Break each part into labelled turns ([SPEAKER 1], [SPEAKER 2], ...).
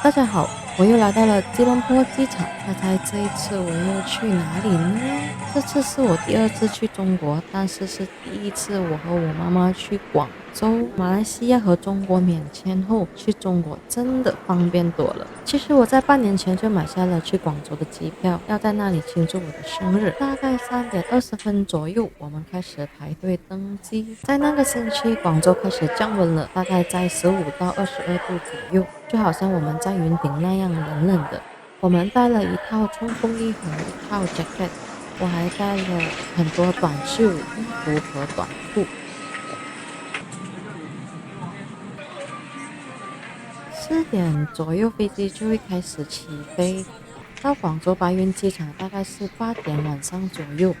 [SPEAKER 1] 大家好，我又来到了吉隆坡机场。猜猜这一次我又去哪里呢？这次是我第二次去中国，但是第一次我和我妈妈去广州。马来西亚和中国免签后，去中国真的方便多了。其实我在半年前就买下了去广州的机票，要在那里庆祝我的生日。大概3:20左右，我们开始排队登机。在那个星期，广州开始降温了，大概在15到22度左右，就好像我们在云顶那样冷冷的。我们带了一套冲锋衣和一套 jacket， 我还带了很多短袖衣服和短裤。4点左右飞机就会开始起飞，到广州白云机场大概是8点晚上左右。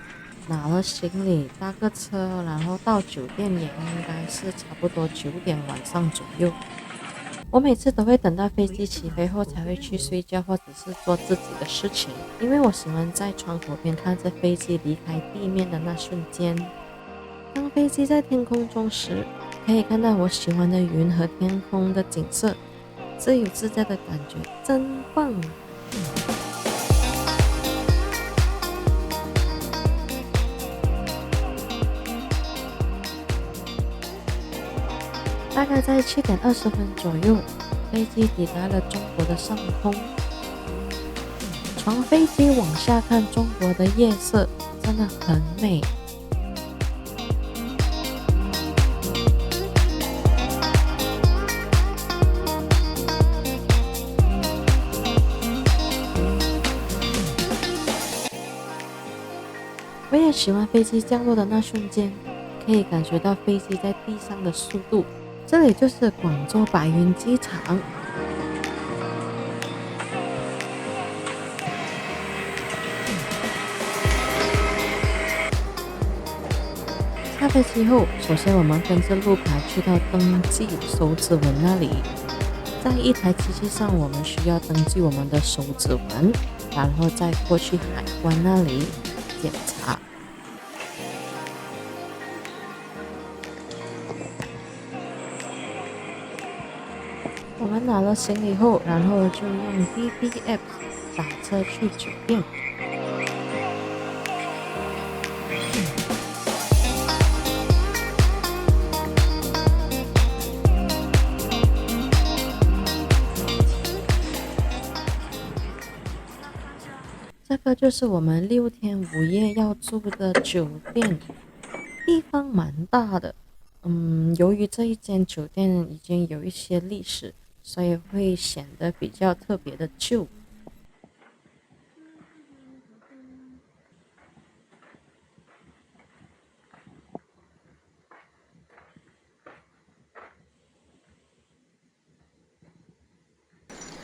[SPEAKER 1] 拿了行李搭个车，然后到酒店也应该是差不多9点晚上左右。我每次都会等到飞机起飞后才会去睡觉，或者是做自己的事情，因为我喜欢在窗口边看着飞机离开地面的那瞬间。当飞机在天空中时，可以看到我喜欢的云和天空的景色，自由自在的感觉真棒。大概在7:20左右，飞机抵达了中国的上空。从飞机往下看，中国的夜色真的很美。我也喜欢飞机降落的那瞬间，可以感觉到飞机在地上的速度。这里就是广州白云机场。下飞机后，首先我们跟着路牌去到登记手指纹那里。在一台机器上，我们需要登记我们的手指纹，然后再过去海关那里检查。我们拿了行李后，然后就用 DD App 打车去酒店。这个就是我们6天5夜要住的酒店，地方蛮大的。由于这一间酒店已经有一些历史，所以会显得比较特别的旧。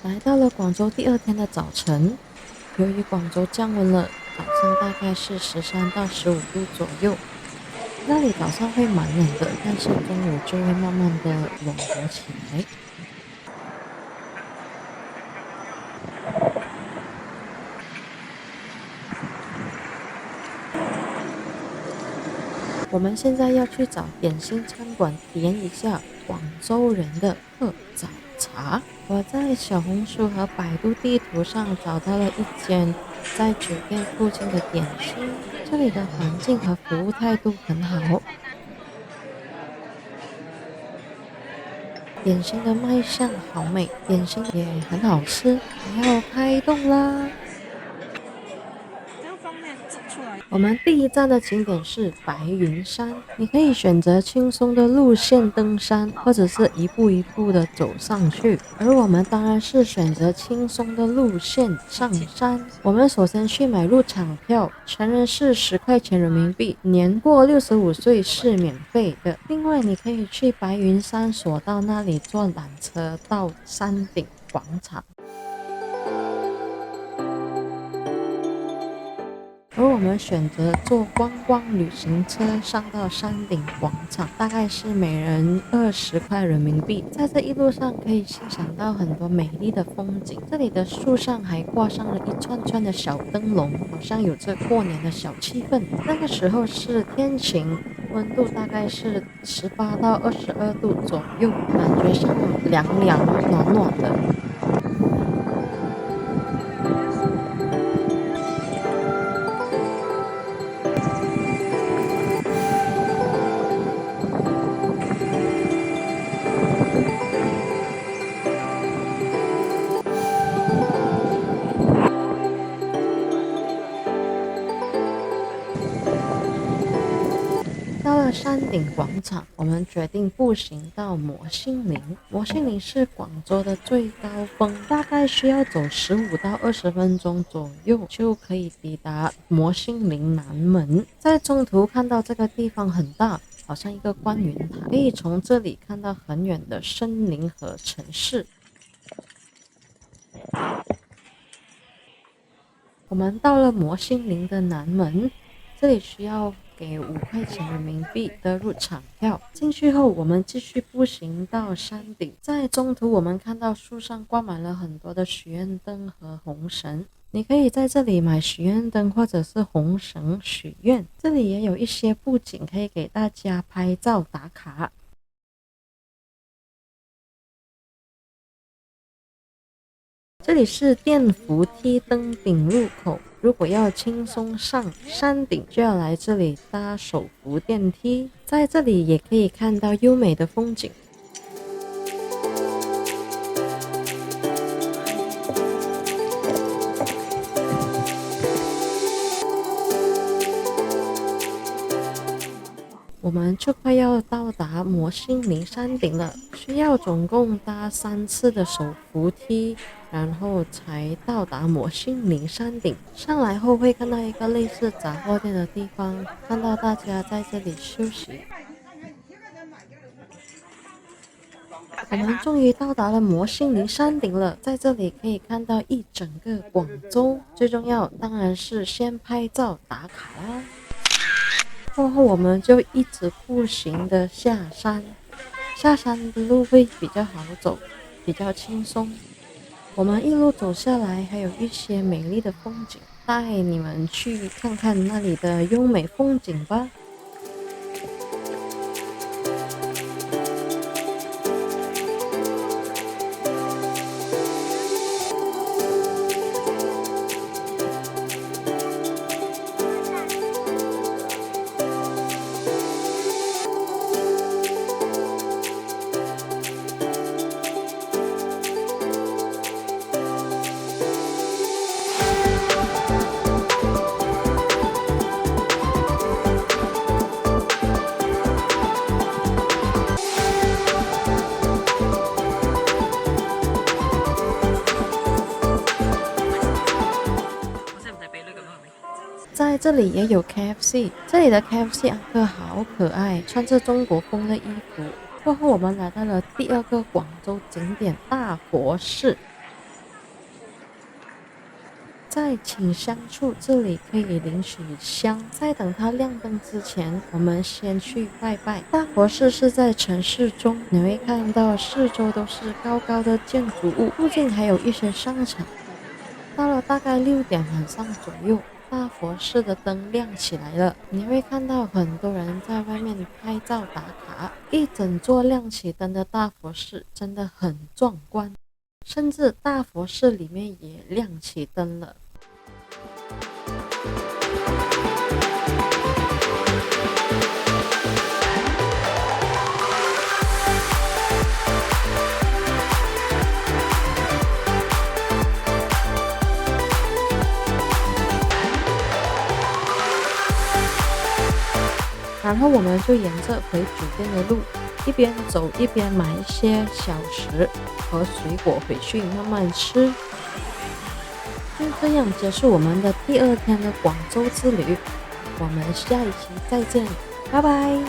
[SPEAKER 1] 来到了广州第二天的早晨，由于广州降温了，早上大概是13到15度左右。那里早上会蛮冷的，但是中午就会慢慢的暖和起来。我们现在要去找点心餐馆体验一下广州人的喝早茶。我在小红书和百度地图上找到了一间在酒店附近的点心，这里的环境和服务态度很好，点心的卖相好美，点心也很好吃。我要开动啦！我们第一站的景点是白云山，你可以选择轻松的路线登山，或者是一步一步的走上去。而我们当然是选择轻松的路线上山。我们首先去买入场票，成人是10块钱人民币，年过65岁是免费的。另外，你可以去白云山索道那里坐缆车到山顶广场。而我们选择坐观光旅行车上到山顶广场，大概是每人20块人民币。在这一路上可以欣赏到很多美丽的风景，这里的树上还挂上了一串串的小灯笼，好像有着过年的小气氛。那个时候是天晴，温度大概是18到22度左右，感觉上凉凉暖暖的。到了山顶广场，我们决定步行到摩星岭。摩星岭是广州的最高峰，大概需要走15到20分钟左右就可以抵达摩星岭南门。在中途看到这个地方很大，好像一个观云台，可以从这里看到很远的森林和城市。我们到了摩星岭的南门，这里需要给5块钱人民币的入场票。进去后，我们继续步行到山顶。在中途，我们看到树上挂满了很多的许愿灯和红绳。你可以在这里买许愿灯或者是红绳许愿。这里也有一些布景可以给大家拍照打卡。这里是电扶梯登顶入口，如果要轻松上山顶，就要来这里搭手扶电梯。在这里也可以看到优美的风景。我们就快要到达摩星岭山顶了，需要总共搭3次的手扶梯，然后才到达摩星岭山顶。上来后会看到一个类似杂货店的地方，看到大家在这里休息。我们终于到达了摩星岭山顶了，在这里可以看到一整个广州。最重要当然是先拍照打卡啦。过后我们就一直步行的下山，下山的路会比较好走，比较轻松。我们一路走下来，还有一些美丽的风景，带你们去看看那里的优美风景吧。在这里也有 KFC， 这里的 KFC 阿哥好可爱，穿着中国风的衣服。过后我们来到了第2个广州景点大佛寺。在请香处这里可以领取香，在等它亮灯之前，我们先去拜拜。大佛寺是在城市中，你会看到四周都是高高的建筑物，附近还有一些商场。到了大概6点晚上左右，大佛寺的灯亮起来了，你会看到很多人在外面拍照打卡。一整座亮起灯的大佛寺真的很壮观，甚至大佛寺里面也亮起灯了。然后我们就沿着回酒店的路，一边走一边买一些小食和水果回去慢慢吃。就这样结束我们的第2天的广州之旅，我们下一期再见，拜拜。